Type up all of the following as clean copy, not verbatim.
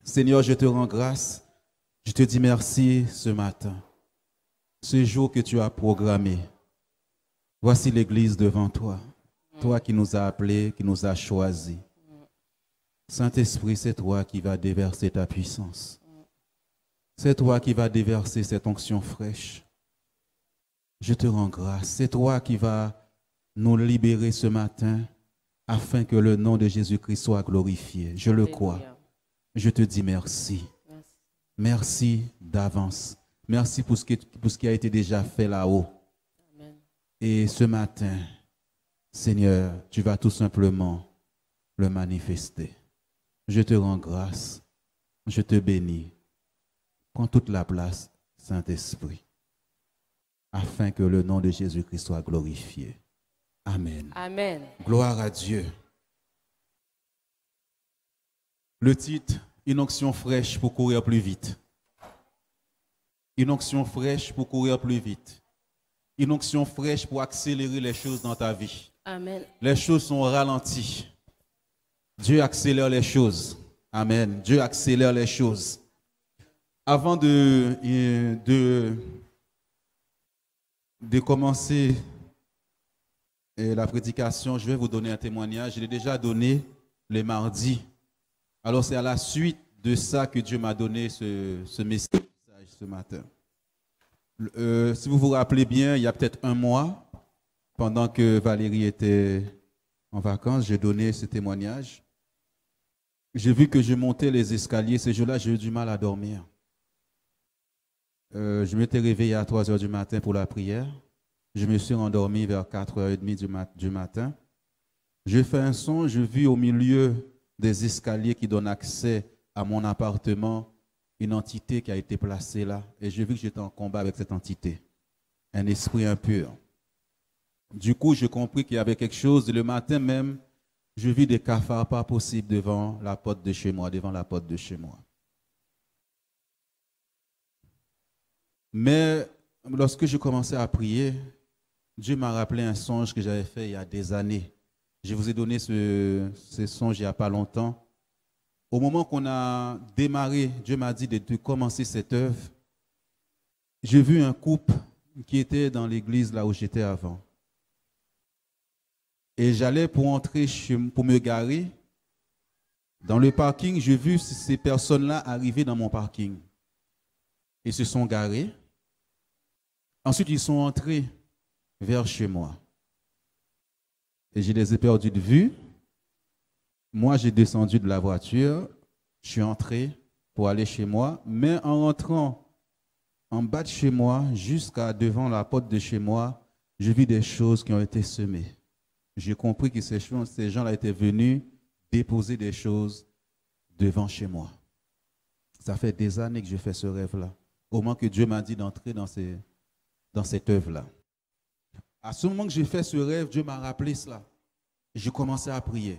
Seigneur, je te rends grâce. Je te dis merci ce matin. Ce jour que tu as programmé. Voici l'Église devant toi. Toi qui nous as appelés, qui nous as choisis. Saint-Esprit, c'est toi qui vas déverser ta puissance. C'est toi qui vas déverser cette onction fraîche. Je te rends grâce. C'est toi qui vas nous libérer ce matin afin que le nom de Jésus-Christ soit glorifié. Je le crois. Je te dis merci. Merci d'avance. Merci pour ce qui a été déjà fait là-haut. Et ce matin, Seigneur, tu vas tout simplement le manifester. Je te rends grâce. Je te bénis. Prends toute la place, Saint-Esprit, afin que le nom de Jésus-Christ soit glorifié. Amen. Amen. Gloire à Dieu. Le titre, une onction fraîche pour courir plus vite. Une onction fraîche pour courir plus vite. Une onction fraîche pour accélérer les choses dans ta vie. Amen. Les choses sont ralenties. Dieu accélère les choses. Amen. Dieu accélère les choses. Avant de commencer la prédication, je vais vous donner un témoignage. Je l'ai déjà donné le mardi. Alors c'est à la suite de ça que Dieu m'a donné ce message ce matin. Si vous vous rappelez bien, il y a peut-être un mois, pendant que Valérie était en vacances, j'ai donné ce témoignage. J'ai vu que je montais les escaliers. Ce jour-là, j'ai eu du mal à dormir. Je m'étais réveillé à 3 heures du matin pour la prière. Je me suis endormi vers 4h30 du matin. J'ai fait un son, j'ai vu au milieu des escaliers qui donnent accès à mon appartement une entité qui a été placée là. Et j'ai vu que j'étais en combat avec cette entité. Un esprit impur. Du coup, j'ai compris qu'il y avait quelque chose. Et le matin même, je vis des cafards pas possibles devant la porte de chez moi, Mais lorsque je commençais à prier, Dieu m'a rappelé un songe que j'avais fait il y a des années. Je vous ai donné ce songe il n'y a pas longtemps. Au moment qu'on a démarré, Dieu m'a dit de commencer cette œuvre. J'ai vu un couple qui était dans l'église là où j'étais avant. Et j'allais pour entrer, pour me garer. Dans le parking, j'ai vu ces personnes-là arriver dans mon parking. Ils se sont garés. Ensuite, ils sont entrés vers chez moi. Et je les ai perdus de vue. Moi, j'ai descendu de la voiture. Je suis entré pour aller chez moi. Mais en rentrant en bas de chez moi, jusqu'à devant la porte de chez moi, j'ai vu des choses qui ont été semées. J'ai compris que ces gens-là étaient venus déposer des choses devant chez moi. Ça fait des années que je fais ce rêve-là. Au moment que Dieu m'a dit d'entrer dans cette œuvre-là. À ce moment que j'ai fait ce rêve, Dieu m'a rappelé cela. J'ai commencé à prier.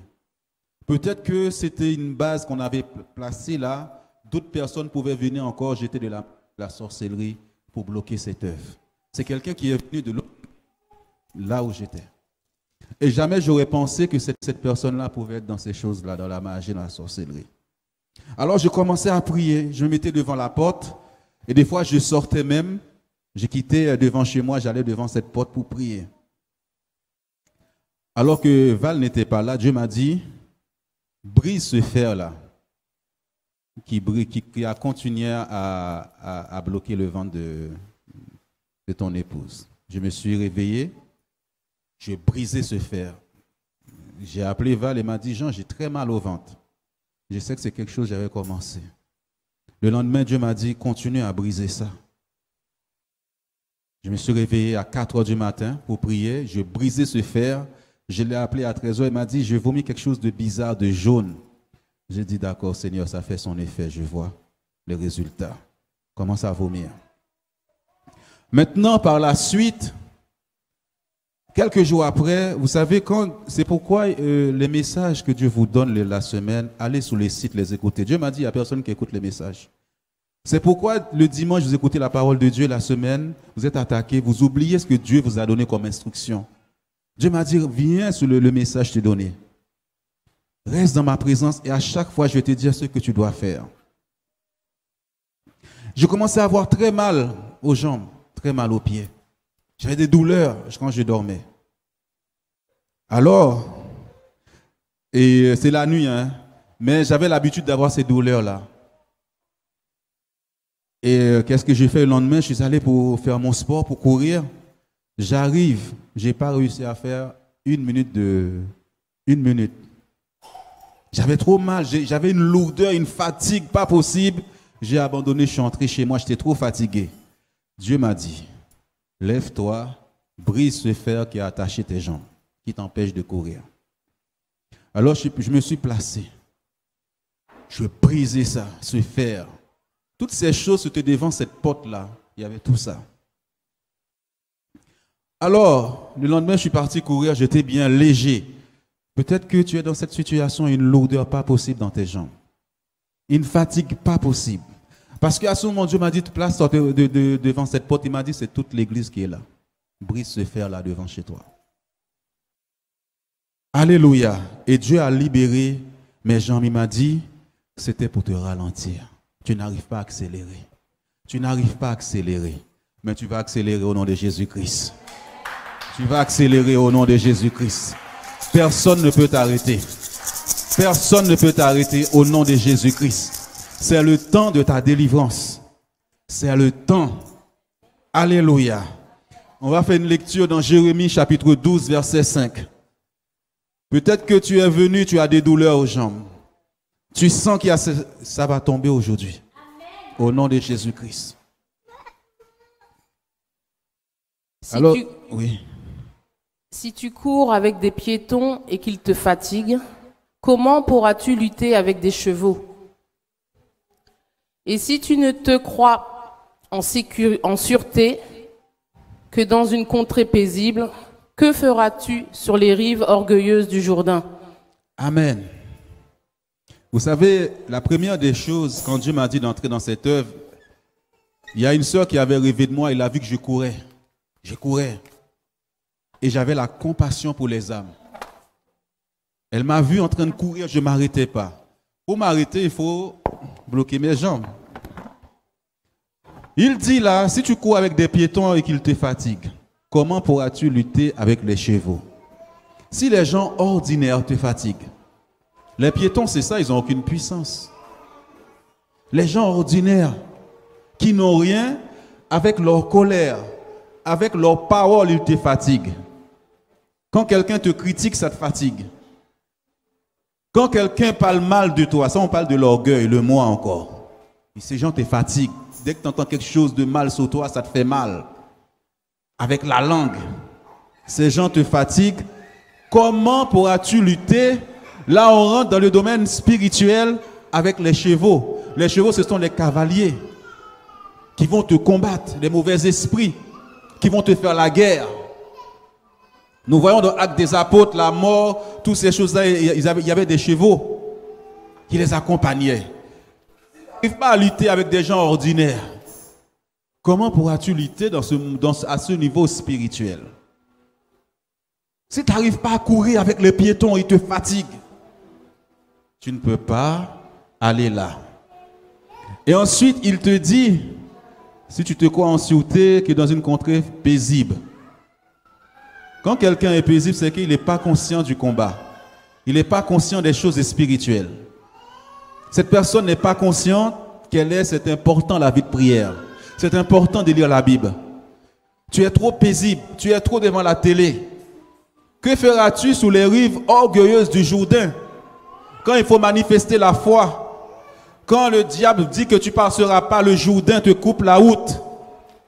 Peut-être que c'était une base qu'on avait placée là. D'autres personnes pouvaient venir encore jeter de la sorcellerie pour bloquer cette œuvre. C'est quelqu'un qui est venu de l'autre, là où j'étais. Et jamais j'aurais pensé que cette personne-là pouvait être dans ces choses-là, dans la magie, dans la sorcellerie. Alors je commençais à prier. Je me mettais devant la porte. Et des fois, je sortais même. Je quittais devant chez moi, j'allais devant cette porte pour prier. Alors que Val n'était pas là, Dieu m'a dit, brise ce fer-là, qui a continué à bloquer le ventre de ton épouse. Je me suis réveillé, j'ai brisé ce fer. J'ai appelé Val et m'a dit, Jean, j'ai très mal au ventre. Je sais que c'est quelque chose que j'avais commencé. Le lendemain, Dieu m'a dit, continue à briser ça. Je me suis réveillé à 4 heures du matin pour prier. Je brisais ce fer. Je l'ai appelé à 13 heures. Il m'a dit, je vomis quelque chose de bizarre, de jaune. J'ai dit, d'accord, Seigneur, ça fait son effet. Je vois les résultats. Commence à vomir. Maintenant, par la suite, quelques jours après, vous savez, c'est pourquoi les messages que Dieu vous donne la semaine, allez sur les sites, les écouter. Dieu m'a dit, il n'y a personne qui écoute les messages. C'est pourquoi le dimanche, vous écoutez la parole de Dieu, la semaine, vous êtes attaqué, vous oubliez ce que Dieu vous a donné comme instruction. Dieu m'a dit, viens sur le message que je t'ai donné. Reste dans ma présence et à chaque fois, je vais te dire ce que tu dois faire. Je commençais à avoir très mal aux jambes, très mal aux pieds. J'avais des douleurs quand je dormais. Alors, et c'est la nuit, hein, mais j'avais l'habitude d'avoir ces douleurs-là. Et qu'est-ce que j'ai fait le lendemain? Je suis allé pour faire mon sport, pour courir. J'arrive, je n'ai pas réussi à faire une minute. J'avais trop mal, j'avais une lourdeur, une fatigue, pas possible. J'ai abandonné, je suis entré chez moi, j'étais trop fatigué. Dieu m'a dit, lève-toi, brise ce fer qui a attaché tes jambes, qui t'empêche de courir. Alors je me suis placé. Je brisais ça, ce fer. Toutes ces choses, c'était devant cette porte-là. Il y avait tout ça. Alors, le lendemain, je suis parti courir, j'étais bien léger. Peut-être que tu es dans cette situation, une lourdeur pas possible dans tes jambes. Une fatigue pas possible. Parce qu'à ce moment, Dieu m'a dit, place-toi devant cette porte. Il m'a dit, c'est toute l'église qui est là. Brise ce fer-là devant chez toi. Alléluia. Et Dieu a libéré mes jambes. Il m'a dit, c'était pour te ralentir. Tu n'arrives pas à accélérer. Tu n'arrives pas à accélérer. Mais tu vas accélérer au nom de Jésus-Christ. Tu vas accélérer au nom de Jésus-Christ. Personne ne peut t'arrêter. Personne ne peut t'arrêter au nom de Jésus-Christ. C'est le temps de ta délivrance. C'est le temps. Alléluia. On va faire une lecture dans Jérémie chapitre 12, verset 5. Peut-être que tu es venu, tu as des douleurs aux jambes. Tu sens que ça va tomber aujourd'hui. Au nom de Jésus-Christ. Alors, oui. Si tu cours avec des piétons et qu'ils te fatiguent, comment pourras-tu lutter avec des chevaux? Et si tu ne te crois en sûreté que dans une contrée paisible, que feras-tu sur les rives orgueilleuses du Jourdain? Amen. Vous savez, la première des choses, quand Dieu m'a dit d'entrer dans cette œuvre, il y a une sœur qui avait rêvé de moi, elle a vu que je courais. Je courais. Et j'avais la compassion pour les âmes. Elle m'a vu en train de courir, je ne m'arrêtais pas. Pour m'arrêter, il faut bloquer mes jambes. Il dit là, si tu cours avec des piétons et qu'ils te fatiguent, comment pourras-tu lutter avec les chevaux? Si les gens ordinaires te fatiguent, les piétons, c'est ça, ils n'ont aucune puissance. Les gens ordinaires qui n'ont rien, avec leur colère, avec leurs paroles, ils te fatiguent. Quand quelqu'un te critique, ça te fatigue. Quand quelqu'un parle mal de toi, ça on parle de l'orgueil, le moi encore. Et ces gens te fatiguent. Dès que tu entends quelque chose de mal sur toi, ça te fait mal. Avec la langue, ces gens te fatiguent. Comment pourras-tu lutter? Là, on rentre dans le domaine spirituel avec les chevaux. Les chevaux, ce sont les cavaliers qui vont te combattre, les mauvais esprits qui vont te faire la guerre. Nous voyons dans l'Acte des Apôtres, la mort, toutes ces choses-là, il y avait des chevaux qui les accompagnaient. Tu n'arrives pas à lutter avec des gens ordinaires. Comment pourras-tu lutter à ce niveau spirituel? Si tu n'arrives pas à courir avec les piétons, ils te fatiguent. Tu ne peux pas aller là. Et ensuite, il te dit, si tu te crois en sûreté, que dans une contrée paisible. Quand quelqu'un est paisible, c'est qu'il n'est pas conscient du combat. Il n'est pas conscient des choses spirituelles. Cette personne n'est pas consciente c'est important la vie de prière. C'est important de lire la Bible. Tu es trop paisible, tu es trop devant la télé. Que feras-tu sous les rives orgueilleuses du Jourdain? Quand il faut manifester la foi, quand le diable dit que tu ne passeras pas, le Jourdain te coupe la route.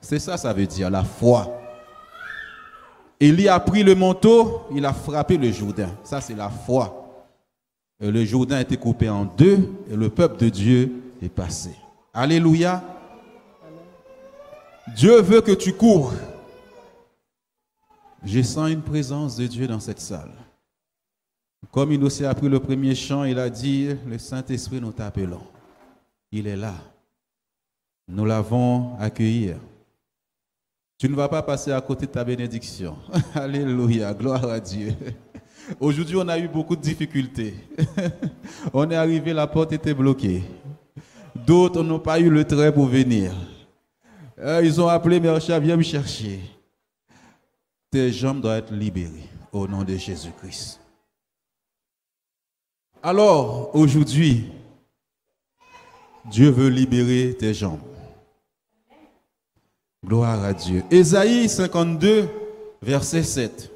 C'est ça, ça veut dire la foi. Élie a pris le manteau, il a frappé le Jourdain. Ça, c'est la foi. Et le Jourdain a été coupé en deux et le peuple de Dieu est passé. Alléluia. Dieu veut que tu cours. Je sens une présence de Dieu dans cette salle. Comme il aussi a pris le premier chant, il a dit, le Saint-Esprit nous t'appelons. Il est là. Nous l'avons accueilli. Tu ne vas pas passer à côté de ta bénédiction. Alléluia, gloire à Dieu. Aujourd'hui, on a eu beaucoup de difficultés. On est arrivé, la porte était bloquée. D'autres n'ont pas eu le trait pour venir. Ils ont appelé Mercha, viens me chercher. Tes jambes doivent être libérées au nom de Jésus-Christ. Alors, aujourd'hui, Dieu veut libérer tes jambes. Gloire à Dieu. Ésaïe 52, verset 7.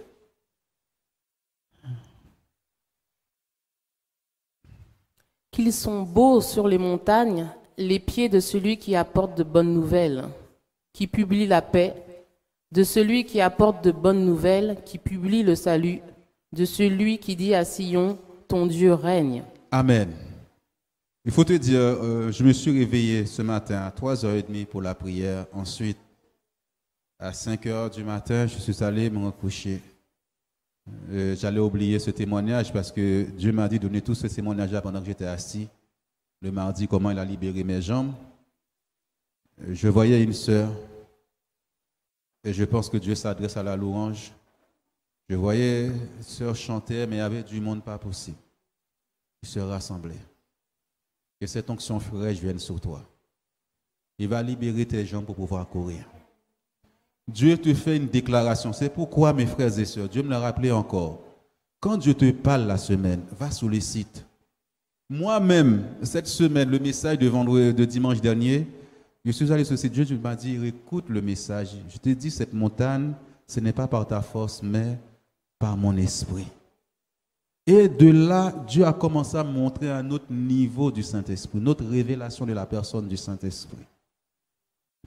Qu'ils sont beaux sur les montagnes, les pieds de celui qui apporte de bonnes nouvelles, qui publie la paix, de celui qui apporte de bonnes nouvelles, qui publie le salut, de celui qui dit à Sion, ton Dieu règne. Amen. Il faut te dire, je me suis réveillé ce matin à 3h30 pour la prière. Ensuite, à 5h du matin, je suis allé me recoucher. J'allais oublier ce témoignage parce que Dieu m'a dit de donner tout ce témoignage pendant que j'étais assis. Le mardi, comment il a libéré mes jambes. Je voyais une sœur et je pense que Dieu s'adresse à la louange. Je voyais une sœur chanter, mais il y avait du monde pas possible. Ils se rassemblaient. Que cette onction fraîche vienne sur toi. Il va libérer tes jambes pour pouvoir courir. Dieu te fait une déclaration. C'est pourquoi, mes frères et sœurs, Dieu me l'a rappelé encore. Quand Dieu te parle la semaine, va sur le site. Moi-même, cette semaine, le message de dimanche dernier, je suis allé sur ce site. Dieu m'a dit, écoute le message. Je te dis, cette montagne, ce n'est pas par ta force, mais par mon esprit. Et de là, Dieu a commencé à montrer un autre niveau du Saint-Esprit, notre révélation de la personne du Saint-Esprit.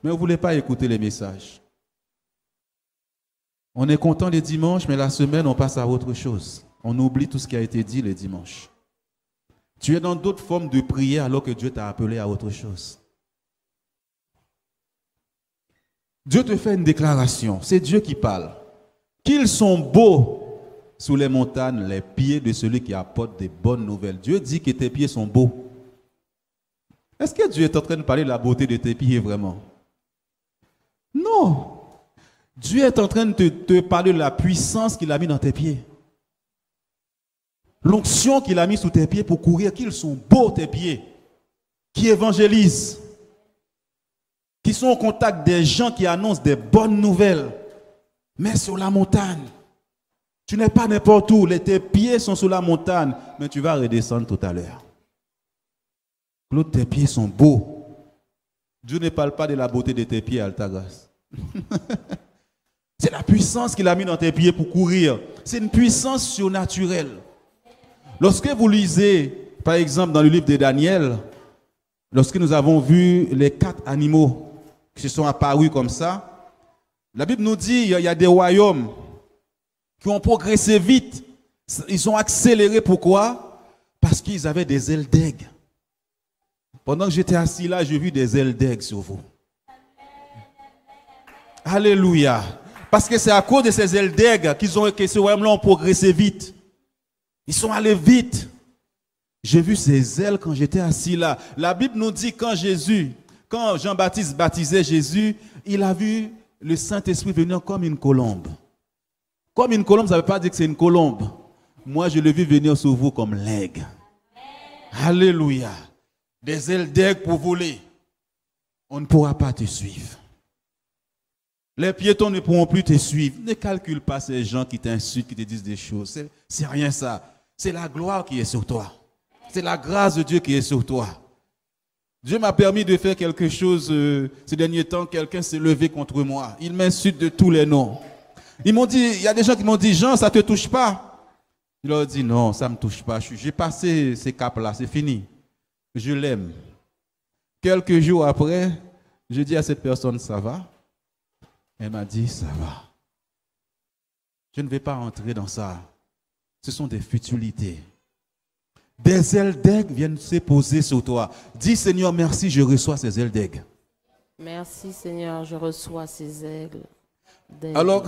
Mais vous ne voulez pas écouter les messages. On est content les dimanches, mais la semaine, on passe à autre chose. On oublie tout ce qui a été dit les dimanches. Tu es dans d'autres formes de prière alors que Dieu t'a appelé à autre chose. Dieu te fait une déclaration. C'est Dieu qui parle. Qu'ils sont beaux sous les montagnes, les pieds de celui qui apporte des bonnes nouvelles. Dieu dit que tes pieds sont beaux. Est-ce que Dieu est en train de parler de la beauté de tes pieds vraiment? Non. Dieu est en train de te parler de la puissance qu'il a mis dans tes pieds. L'onction qu'il a mis sous tes pieds pour courir, qu'ils sont beaux tes pieds, qui évangélisent, qui sont au contact des gens qui annoncent des bonnes nouvelles, mais sur la montagne. Tu n'es pas n'importe où, tes pieds sont sur la montagne, mais tu vas redescendre tout à l'heure. Claude, tes pieds sont beaux. Dieu ne parle pas de la beauté de tes pieds, Altagrace. C'est la puissance qu'il a mis dans tes pieds pour courir. C'est une puissance surnaturelle. Lorsque vous lisez, par exemple, dans le livre de Daniel, lorsque nous avons vu les 4 animaux qui se sont apparus comme ça, la Bible nous dit qu'il y a des royaumes qui ont progressé vite. Ils ont accéléré. Pourquoi? Parce qu'ils avaient des ailes d'aigle. Pendant que j'étais assis là, j'ai vu des ailes d'aigle sur vous. Alléluia. Parce que c'est à cause de ces ailes d'aigle que ces royaumes-là ont progressé vite. Ils sont allés vite. J'ai vu ces ailes quand j'étais assis là. La Bible nous dit quand Jean-Baptiste baptisait Jésus, il a vu le Saint-Esprit venir comme une colombe. Comme une colombe, ça ne veut pas dire que c'est une colombe. Moi, je l'ai vu venir sur vous comme l'aigle. Alléluia. Des ailes d'aigle pour voler. On ne pourra pas te suivre. Les piétons ne pourront plus te suivre. Ne calcule pas ces gens qui t'insultent, qui te disent des choses. C'est rien ça. C'est la gloire qui est sur toi. C'est la grâce de Dieu qui est sur toi. Dieu m'a permis de faire quelque chose ces derniers temps. Quelqu'un s'est levé contre moi. Il m'insulte de tous les noms. Ils m'ont dit, il y a des gens qui m'ont dit, Jean, ça ne te touche pas. Je leur ai dit, non, ça ne me touche pas. J'ai passé ces caps-là, c'est fini. Je l'aime. Quelques jours après, je dis à cette personne, ça va? Elle m'a dit, ça va. Je ne vais pas entrer dans ça. Ce sont des futilités. Des ailes d'aigle viennent se poser sur toi. Dis, Seigneur, merci, je reçois ces ailes d'aigle. Merci, Seigneur, je reçois ces ailes. Alors,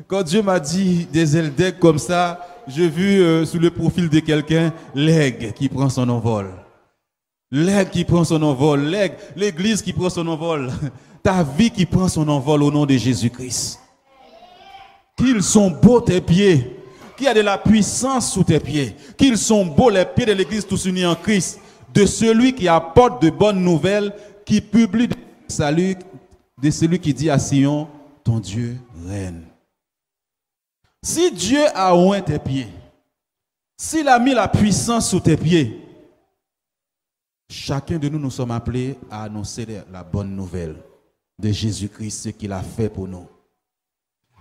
quand Dieu m'a dit des ailes d'aigle comme ça, j'ai vu sous le profil de quelqu'un l'aigle qui prend son envol. L'aigle qui prend son envol. L'église qui prend son envol. Ta vie qui prend son envol au nom de Jésus-Christ. Qu'ils sont beaux tes pieds. Qu'il y a de la puissance sous tes pieds. Qu'ils sont beaux les pieds de l'église tous unis en Christ. de celui qui apporte de bonnes nouvelles, qui publie le salut de celui qui dit à Sion, ton Dieu règne. Si Dieu a oint tes pieds, s'il a mis la puissance sous tes pieds, chacun de nous, nous sommes appelés à annoncer la bonne nouvelle de Jésus-Christ, ce qu'il a fait pour nous.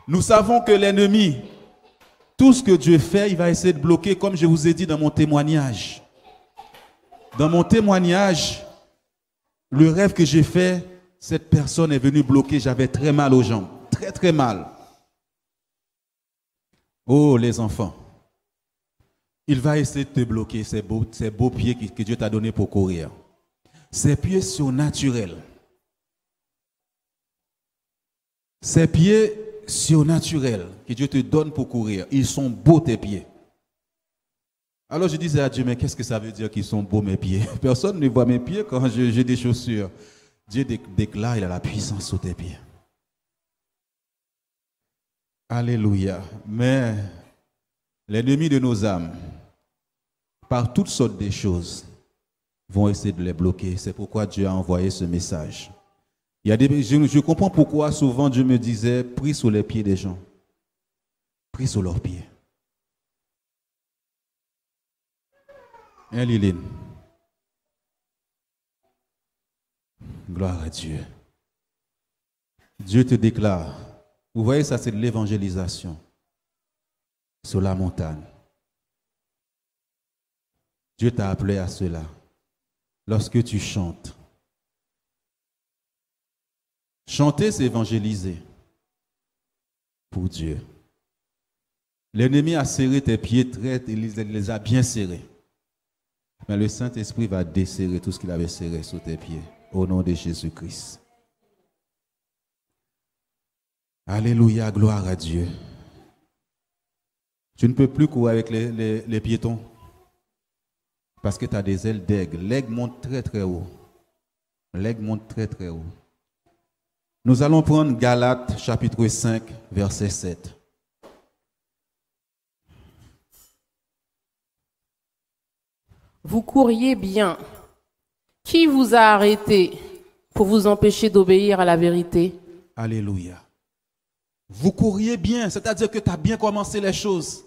Nous savons que l'ennemi, tout ce que Dieu fait, il va essayer de bloquer, comme je vous ai dit dans mon témoignage. Dans mon témoignage, le rêve que j'ai fait, cette personne est venue bloquer, j'avais très mal aux jambes, très très mal. Oh les enfants, il va essayer de te bloquer ces beaux pieds que Dieu t'a donnés pour courir. Ces pieds surnaturels. Ces pieds surnaturels que Dieu te donne pour courir, ils sont beaux tes pieds. Alors je disais à Dieu, mais qu'est-ce que ça veut dire qu'ils sont beaux mes pieds? Personne ne voit mes pieds quand j'ai des chaussures. Dieu déclare, il a la puissance sous tes pieds. Alléluia. Mais l'ennemi de nos âmes, par toutes sortes de choses, vont essayer de les bloquer. C'est pourquoi Dieu a envoyé ce message. Je comprends pourquoi souvent Dieu me disait, prie sous les pieds des gens. Prie sous leurs pieds. Hein, Liline? Gloire à Dieu. Dieu te déclare. Vous voyez, ça c'est de l'évangélisation. Sur la montagne. Dieu t'a appelé à cela. Lorsque tu chantes. Chanter, c'est évangéliser. Pour Dieu. L'ennemi a serré tes pieds, il les a bien serrés. Mais le Saint-Esprit va desserrer tout ce qu'il avait serré sous tes pieds. Au nom de Jésus-Christ. Alléluia, gloire à Dieu. Tu ne peux plus courir avec les piétons. Parce que tu as des ailes d'aigle. L'aigle monte très très haut. L'aigle monte très très haut. Nous allons prendre Galates chapitre 5, verset 7. Vous couriez bien. Qui vous a arrêté pour vous empêcher d'obéir à la vérité? Alléluia. Vous couriez bien, c'est-à-dire que tu as bien commencé les choses.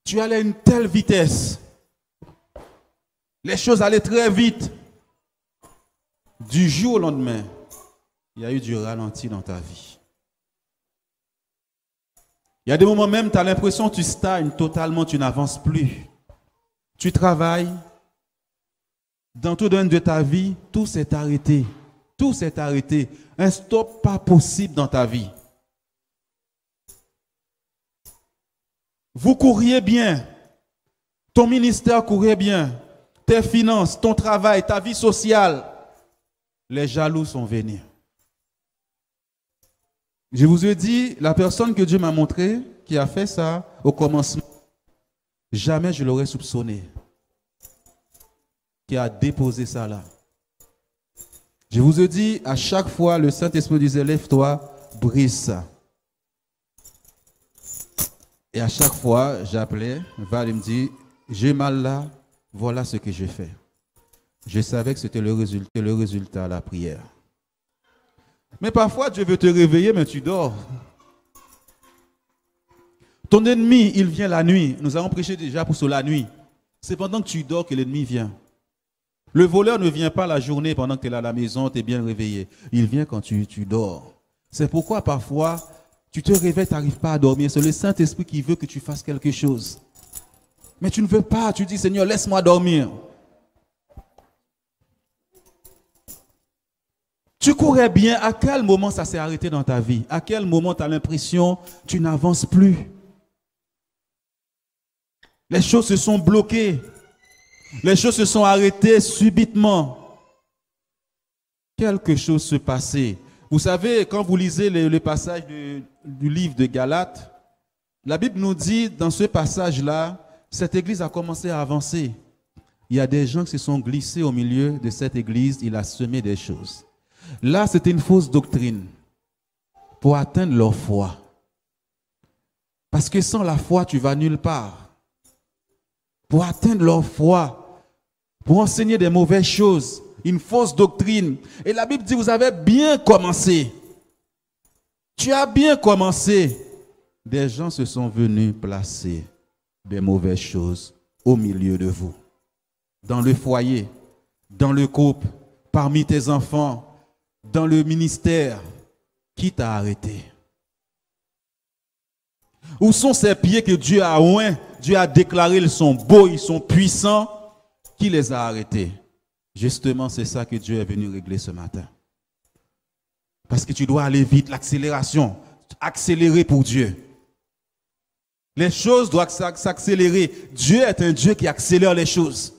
Tu allais à une telle vitesse. Les choses allaient très vite. Du jour au lendemain, il y a eu du ralenti dans ta vie. Il y a des moments même, tu as l'impression que tu stagnes totalement, tu n'avances plus. Tu travailles. Dans tout domaine de ta vie, tout s'est arrêté. Tout s'est arrêté. Un stop pas possible dans ta vie. Vous couriez bien. Ton ministère courait bien. Tes finances, ton travail, ta vie sociale. Les jaloux sont venus. Je vous ai dit, la personne que Dieu m'a montré, qui a fait ça au commencement, jamais je l'aurais soupçonné. Qui a déposé ça là. Je vous ai dit, à chaque fois, le Saint-Esprit disait, lève-toi, brise ça. Et à chaque fois, j'appelais, Val me dit, j'ai mal là, voilà ce que j'ai fait. Je savais que c'était le résultat à la prière. Mais parfois, Dieu veut te réveiller, mais tu dors. Ton ennemi, il vient la nuit. Nous avons prêché déjà pour la nuit. C'est pendant que tu dors que l'ennemi vient. Le voleur ne vient pas la journée pendant que tu es là à la maison, tu es bien réveillé. Il vient quand tu dors. C'est pourquoi parfois, tu te réveilles, tu n'arrives pas à dormir. C'est le Saint-Esprit qui veut que tu fasses quelque chose. Mais tu ne veux pas, tu dis, Seigneur, laisse-moi dormir. Tu courais bien, à quel moment ça s'est arrêté dans ta vie? À quel moment tu as l'impression que tu n'avances plus? Les choses se sont bloquées. Les choses se sont arrêtées subitement. Quelque chose se passait. Vous savez, quand vous lisez le passage du livre de Galates, la Bible nous dit, dans ce passage-là, cette église a commencé à avancer. Il y a des gens qui se sont glissés au milieu de cette église, il a semé des choses. Là, c'était une fausse doctrine pour atteindre leur foi. Parce que sans la foi, tu vas nulle part. pour atteindre leur foi, pour enseigner des mauvaises choses, une fausse doctrine. Et la Bible dit, vous avez bien commencé. Tu as bien commencé. Des gens se sont venus placer des mauvaises choses au milieu de vous, dans le foyer, dans le couple, parmi tes enfants, dans le ministère. Qui t'a arrêté? Où sont ces pieds que Dieu a oints? Dieu a déclaré qu'ils sont beaux, ils sont puissants. Qui les a arrêtés? Justement, c'est ça que Dieu est venu régler ce matin. Parce que tu dois aller vite, l'accélération. Accélérer pour Dieu. Les choses doivent s'accélérer. Dieu est un Dieu qui accélère les choses.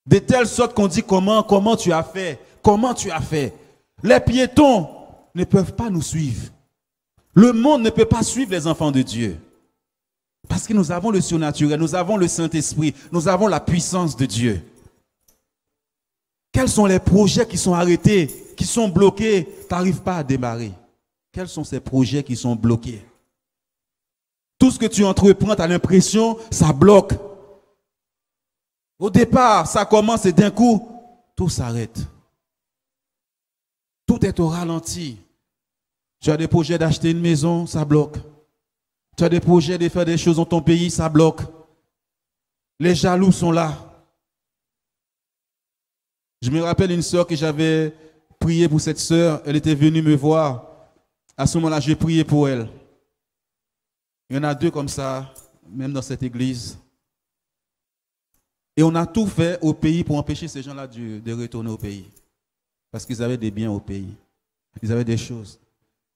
De telle sorte qu'on dit comment tu as fait? Comment tu as fait? Les piétons ne peuvent pas nous suivre. Le monde ne peut pas suivre les enfants de Dieu. Parce que nous avons le surnaturel, nous avons le Saint-Esprit, nous avons la puissance de Dieu. Quels sont les projets qui sont arrêtés, qui sont bloqués? Tu n'arrives pas à démarrer. Quels sont ces projets qui sont bloqués? Tout ce que tu entreprends, tu as l'impression, ça bloque. Au départ, ça commence et d'un coup, tout s'arrête. Tout est au ralenti. Tu as des projets d'acheter une maison, ça bloque. Tu as des projets de faire des choses dans ton pays, ça bloque. Les jaloux sont là. Je me rappelle une sœur que j'avais prié pour cette sœur. Elle était venue me voir. À ce moment-là, j'ai prié pour elle. Il y en a deux comme ça, même dans cette église. Et on a tout fait au pays pour empêcher ces gens-là de retourner au pays. Parce qu'ils avaient des biens au pays. Ils avaient des choses.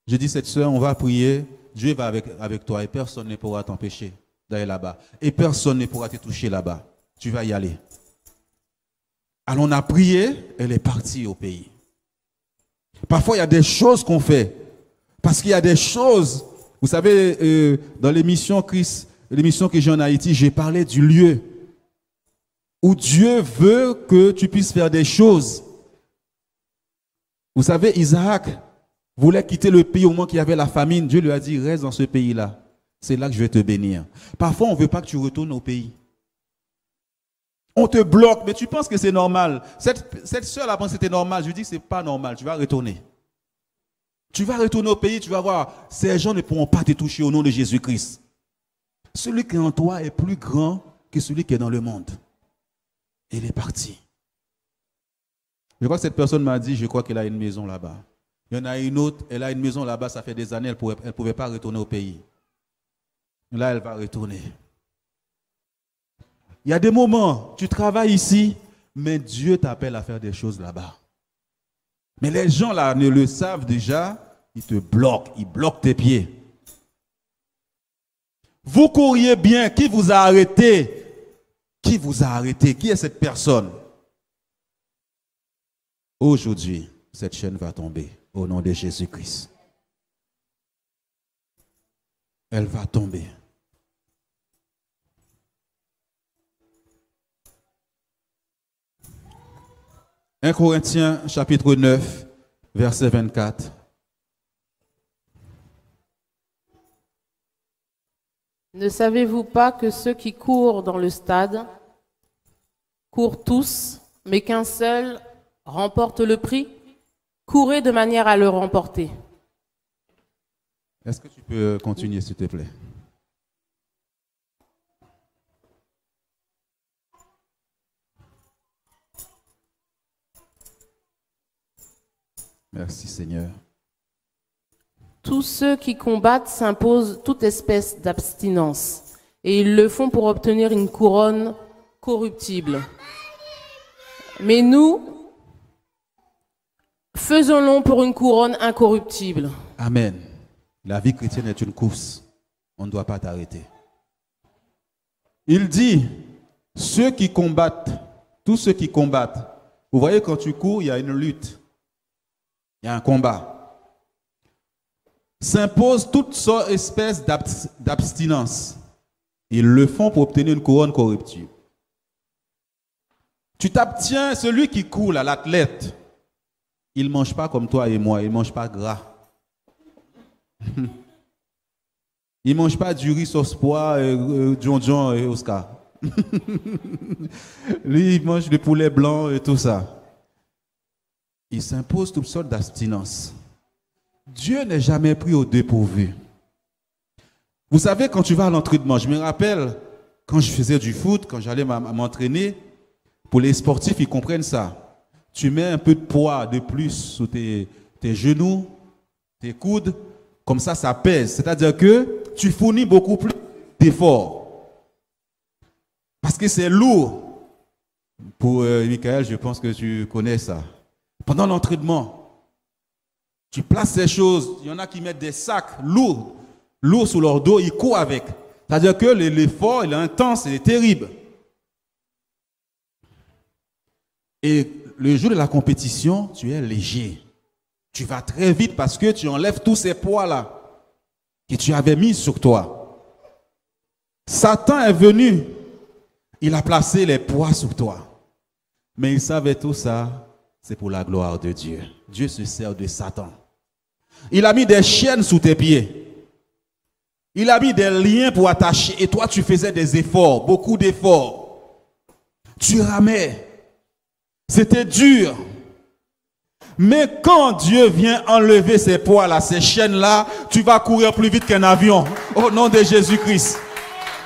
J'ai dit, cette sœur, on va prier. Dieu va avec toi et personne ne pourra t'empêcher d'aller là-bas. Et personne ne pourra te toucher là-bas. Tu vas y aller. Alors on a prié, elle est partie au pays. Parfois, il y a des choses qu'on fait. Parce qu'il y a des choses, vous savez, dans l'émission que j'ai en Haïti, j'ai parlé du lieu où Dieu veut que tu puisses faire des choses. Vous savez, Isaac voulait quitter le pays au moment qu'il y avait la famine. Dieu lui a dit, reste dans ce pays-là. C'est là que je vais te bénir. Parfois, on ne veut pas que tu retournes au pays. On te bloque, mais tu penses que c'est normal. Cette soeur-là pense que c'était normal. Je lui dis que ce n'est pas normal. Tu vas retourner. Tu vas retourner au pays, tu vas voir, ces gens ne pourront pas te toucher au nom de Jésus-Christ. Celui qui est en toi est plus grand que celui qui est dans le monde. Il est parti. Je crois que cette personne m'a dit, je crois qu'elle a une maison là-bas. Il y en a une autre, elle a une maison là-bas, ça fait des années, elle ne pouvait pas retourner au pays. Là, elle va retourner. Il y a des moments, tu travailles ici, mais Dieu t'appelle à faire des choses là-bas. Mais les gens là ne le savent déjà, ils te bloquent, ils bloquent tes pieds. Vous couriez bien, qui vous a arrêté? Qui vous a arrêté? Qui est cette personne? Aujourd'hui, cette chaîne va tomber au nom de Jésus-Christ. Elle va tomber. Un Corinthiens chapitre 9, verset 24. Ne savez-vous pas que ceux qui courent dans le stade courent tous, mais qu'un seul remporte le prix? Courez de manière à le remporter. Est-ce que tu peux continuer, s'il te plaît? Merci Seigneur. Tous ceux qui combattent s'imposent toute espèce d'abstinence, et ils le font pour obtenir une couronne corruptible. Mais nous, faisons-le pour une couronne incorruptible. Amen. La vie chrétienne est une course. On ne doit pas t'arrêter. Il dit, ceux qui combattent, tous ceux qui combattent. Vous voyez, quand tu cours, il y a une lutte. Il y a un combat. S'impose toutes sortes d'espèces d'abstinence. Ils le font pour obtenir une couronne corruptible. Tu t'abstiens, celui qui court, là, l'athlète, il ne mange pas comme toi et moi, il ne mange pas gras. Il ne mange pas du riz sauce pois, John et Oscar. Lui, il mange le poulet blanc et tout ça. Il s'impose toutes sortes d'abstinences. Dieu n'est jamais pris au dépourvu. Vous savez, quand tu vas à l'entraînement, je me rappelle, quand je faisais du foot, quand j'allais m'entraîner, pour les sportifs, ils comprennent ça. Tu mets un peu de poids de plus sous tes genoux, tes coudes, comme ça pèse. C'est-à-dire que tu fournis beaucoup plus d'efforts. Parce que c'est lourd. Pour Michael, je pense que tu connais ça. Pendant l'entraînement, tu places ces choses. Il y en a qui mettent des sacs lourds sous leur dos, ils courent avec. C'est-à-dire que l'effort, il est intense, il est terrible. Et le jour de la compétition, tu es léger. Tu vas très vite parce que tu enlèves tous ces poids-là que tu avais mis sur toi. Satan est venu. Il a placé les poids sur toi. Mais il savait tout ça, c'est pour la gloire de Dieu. Dieu se sert de Satan. Il a mis des chaînes sous tes pieds. Il a mis des liens pour attacher. Et toi, tu faisais des efforts, beaucoup d'efforts. Tu ramais. C'était dur. Mais quand Dieu vient enlever ces poids-là, ces chaînes-là, tu vas courir plus vite qu'un avion. Au nom de Jésus-Christ.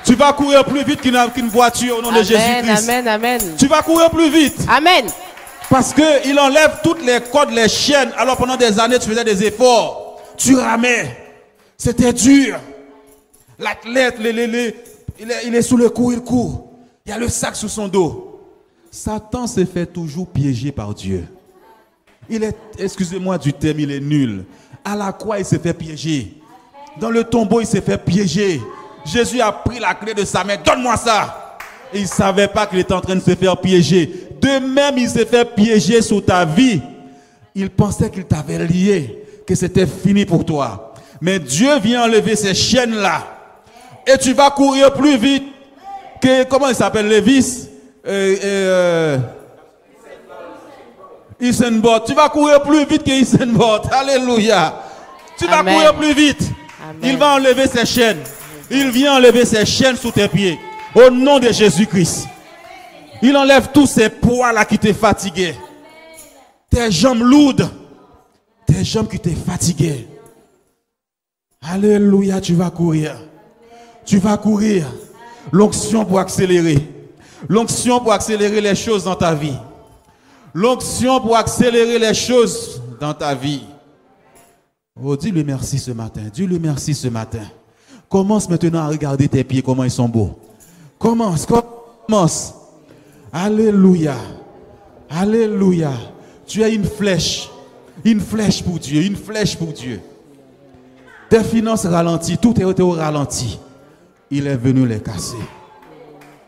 Tu vas courir plus vite qu'une voiture au nom de Jésus-Christ. Amen, amen. Tu vas courir plus vite. Amen. Parce qu'il enlève toutes les cordes, les chaînes. Alors pendant des années, tu faisais des efforts. Tu ramais. C'était dur. L'athlète, il est sous le cou, il court. Il y a le sac sous son dos. Satan se fait toujours piéger par Dieu. Il est, excusez-moi du terme, il est nul. À la croix, il s'est fait piéger. Dans le tombeau, il s'est fait piéger. Jésus a pris la clé de sa main. Donne-moi ça. Et il ne savait pas qu'il était en train de se faire piéger. De même, il s'est fait piéger sur ta vie. Il pensait qu'il t'avait lié, que c'était fini pour toi. Mais Dieu vient enlever ces chaînes-là. Et tu vas courir plus vite que, comment il s'appelle, Lévis Usain Bolt. Tu vas courir plus vite que Usain Bolt. Alléluia. Tu vas courir plus vite. Amen. Il va enlever ses chaînes. Il vient enlever ses chaînes sous tes pieds. Au nom de Jésus-Christ. Il enlève tous ces poids-là qui te fatiguaient. Tes jambes lourdes. Tes jambes qui te fatiguaient. Alléluia, tu vas courir. Tu vas courir. L'onction pour accélérer. L'onction pour accélérer les choses dans ta vie. L'onction pour accélérer les choses dans ta vie. Oh, dis-lui merci ce matin. Dis-lui merci ce matin. Commence maintenant à regarder tes pieds, comment ils sont beaux. Commence. Alléluia. Alléluia. Tu as une flèche. Une flèche pour Dieu. Une flèche pour Dieu. Tes finances ralenties. Tout est au ralenti. Il est venu les casser.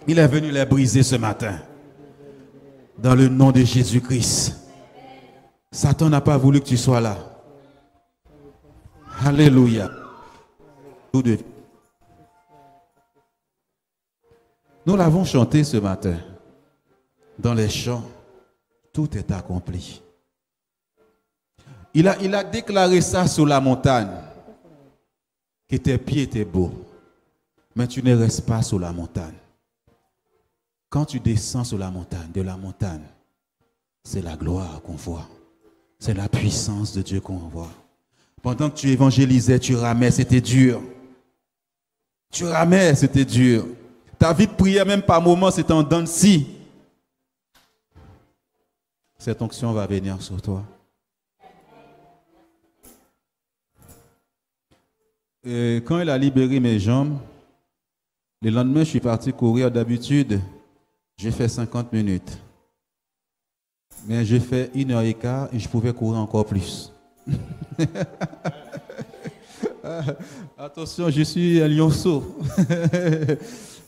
Il est venu les briser ce matin. Dans le nom de Jésus-Christ. Satan n'a pas voulu que tu sois là. Alléluia. Nous l'avons chanté ce matin. Dans les chants, tout est accompli. Il a déclaré ça sur la montagne. Que tes pieds étaient beaux. Mais tu ne restes pas sur la montagne. Quand tu descends sur la montagne, de la montagne, c'est la gloire qu'on voit. C'est la puissance de Dieu qu'on voit. Pendant que tu évangélisais, tu ramais, c'était dur. Tu ramais, c'était dur. Ta vie de prière, même par moments, c'était en dents de scie. Cette onction va venir sur toi. Et quand il a libéré mes jambes, le lendemain, je suis parti courir. D'habitude, j'ai fait 50 minutes. Mais j'ai fait 1h15 et je pouvais courir encore plus. Attention, je suis un lionceau.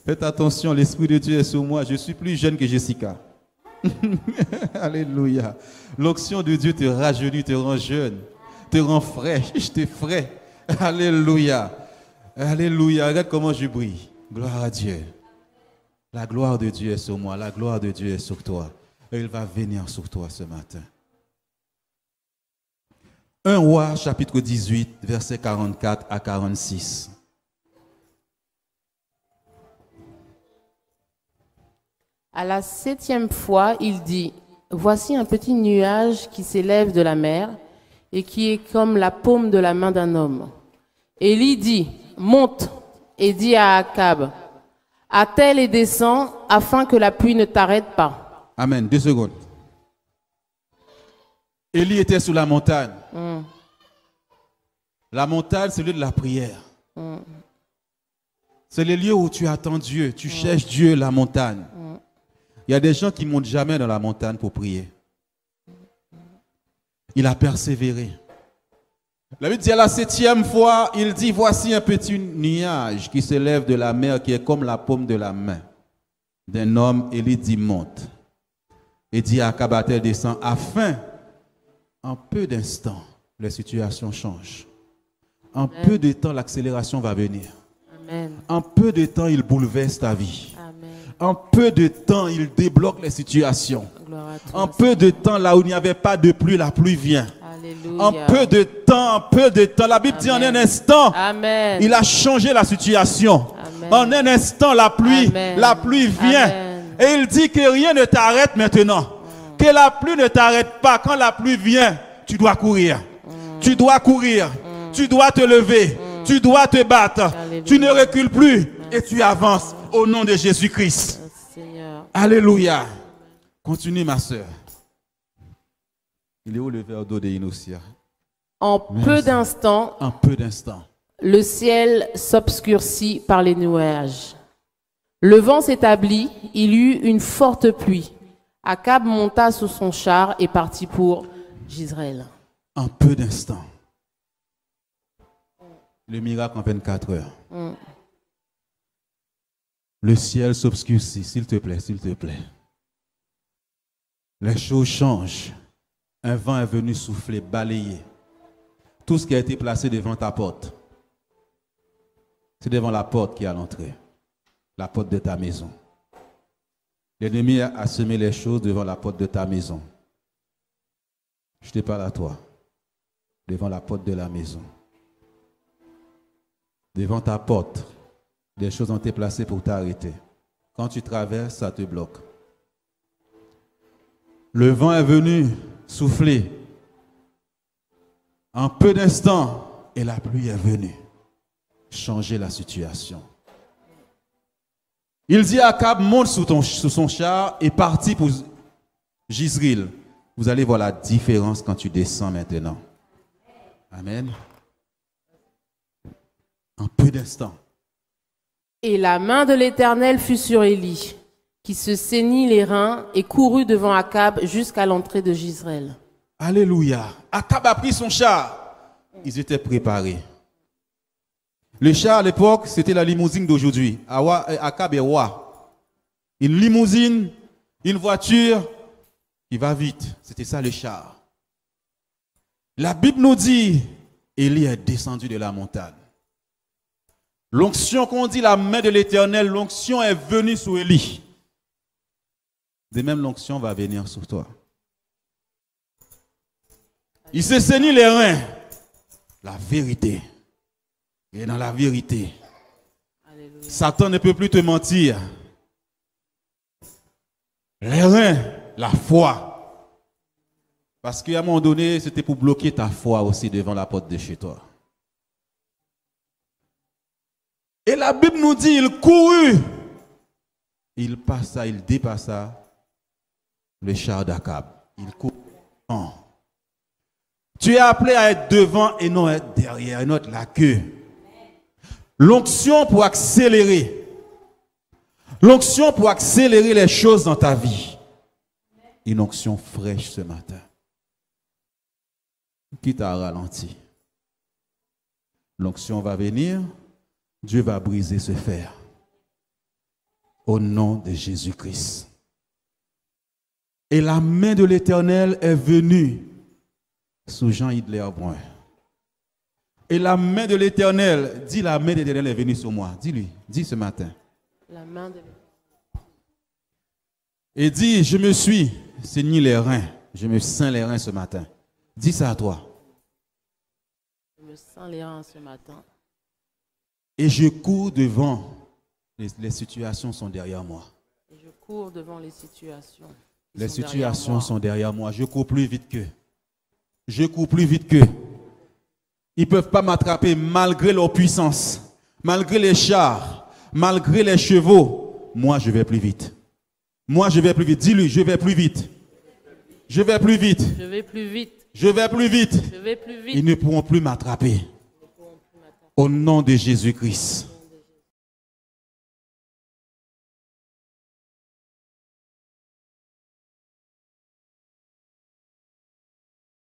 Faites attention, l'Esprit de Dieu est sur moi. Je suis plus jeune que Jessica. Alléluia. L'onction de Dieu te rajeunit, te rend jeune, te rend frais. Je te frais. Alléluia. Alléluia. Regarde comment je brille. Gloire à Dieu. La gloire de Dieu est sur moi. La gloire de Dieu est sur toi. Et il va venir sur toi ce matin. 1 Roi, chapitre 18, versets 44 à 46. À la 7e fois, il dit, voici un petit nuage qui s'élève de la mer et qui est comme la paume de la main d'un homme. Élie dit, monte, et dit à Akab, attelle et descends afin que la pluie ne t'arrête pas. Amen. 2 secondes. Élie était sur la montagne. La montagne, c'est le lieu de la prière. C'est le lieu où tu attends Dieu, tu cherches Dieu, la montagne. Il y a des gens qui ne montent jamais dans la montagne pour prier. Il a persévéré. La Bible dit à la 7e fois, il dit, voici un petit nuage qui s'élève de la mer, qui est comme la paume de la main d'un homme. Élie dit, monte. Et dit à Akab, attelle, descend, afin, en peu d'instants, les situations changent. En peu de temps, l'accélération va venir. Amen. En peu de temps, il bouleverse ta vie. Amen. En peu de temps, il débloque les situations. Gloire à toi, En peu de temps, là où il n'y avait pas de pluie, la pluie vient. Alléluia. En peu de temps, la Bible dit en un instant, Amen. il a changé la situation. Amen. En un instant, la pluie vient. Amen. Et il dit que rien ne t'arrête maintenant. Que la pluie ne t'arrête pas. Quand la pluie vient, tu dois courir. Tu dois courir. Tu dois te lever. Tu dois te battre. Alléluia. Tu ne recules plus. Et tu avances au nom de Jésus-Christ. Seigneur. Alléluia. Continue, ma soeur. Il est où le verre d'eau de Inosia? En peu d'instants, En peu d'instants. le ciel s'obscurcit par les nuages. Le vent s'établit, il y eut une forte pluie. Akab monta sur son char et partit pour Jezreel. En peu d'instants. Le miracle en 24 heures. Le ciel s'obscurcit, s'il te plaît, s'il te plaît. Les choses changent. Un vent est venu souffler, balayer. Tout ce qui a été placé devant ta porte, c'est devant la porte qui est à l'entrée. La porte de ta maison. L'ennemi a semé les choses devant la porte de ta maison. Je te parle à toi. Devant la porte de la maison. Devant ta porte, des choses ont été placées pour t'arrêter. Quand tu traverses, ça te bloque. Le vent est venu souffler. En peu d'instants, et la pluie est venue changer la situation. Il dit à Akab, monte sous son char et partit pour Jezreel. Vous allez voir la différence quand tu descends maintenant. Amen. En peu d'instants. Et la main de l'Éternel fut sur Élie, qui se saignit les reins et courut devant Akab jusqu'à l'entrée de Jezreel. Alléluia. Akab a pris son char. Ils étaient préparés. Le char à l'époque, c'était la limousine d'aujourd'hui. Akab est roi. Une limousine, une voiture qui va vite. C'était ça le char. La Bible nous dit, Élie est descendu de la montagne. L'onction qu'on dit la main de l'Éternel, l'onction est venue sur Élie. De même, l'onction va venir sur toi. Il s'est saigné les reins. La vérité. Et dans la vérité, Alléluia. Satan ne peut plus te mentir. Les reins, la foi. Parce qu'à un moment donné, c'était pour bloquer ta foi aussi devant la porte de chez toi. Et la Bible nous dit, il courut. Il passa, il dépassa le char d'Akab. Il courut. Tu es appelé à être devant et non être derrière, et non être la queue. L'onction pour accélérer. L'onction pour accélérer les choses dans ta vie. Une onction fraîche ce matin. Qui t'a ralenti. L'onction va venir. Dieu va briser ce fer. Au nom de Jésus-Christ. Et la main de l'Éternel est venue sous Jean Hitler-Brun. Et la main de l'Éternel, dis la main de l'Éternel est venue sur moi. Dis-lui, dis ce matin. La main de Et dis, je me suis saigné les reins. Je me sens les reins ce matin. Dis ça à toi. Je me sens les reins ce matin. Et je cours devant. Les situations sont derrière moi. Et je cours devant les situations. Les situations sont derrière moi. Je cours plus vite qu'eux. Je cours plus vite qu'eux. Ils ne peuvent pas m'attraper malgré leur puissance, malgré les chars, malgré les chevaux. Moi, je vais plus vite. Moi, je vais plus vite. Dis-lui, je vais plus vite. Je vais plus vite. Je vais plus vite. Je vais plus vite. Je vais plus vite. Ils ne pourront plus m'attraper. Au nom de Jésus-Christ.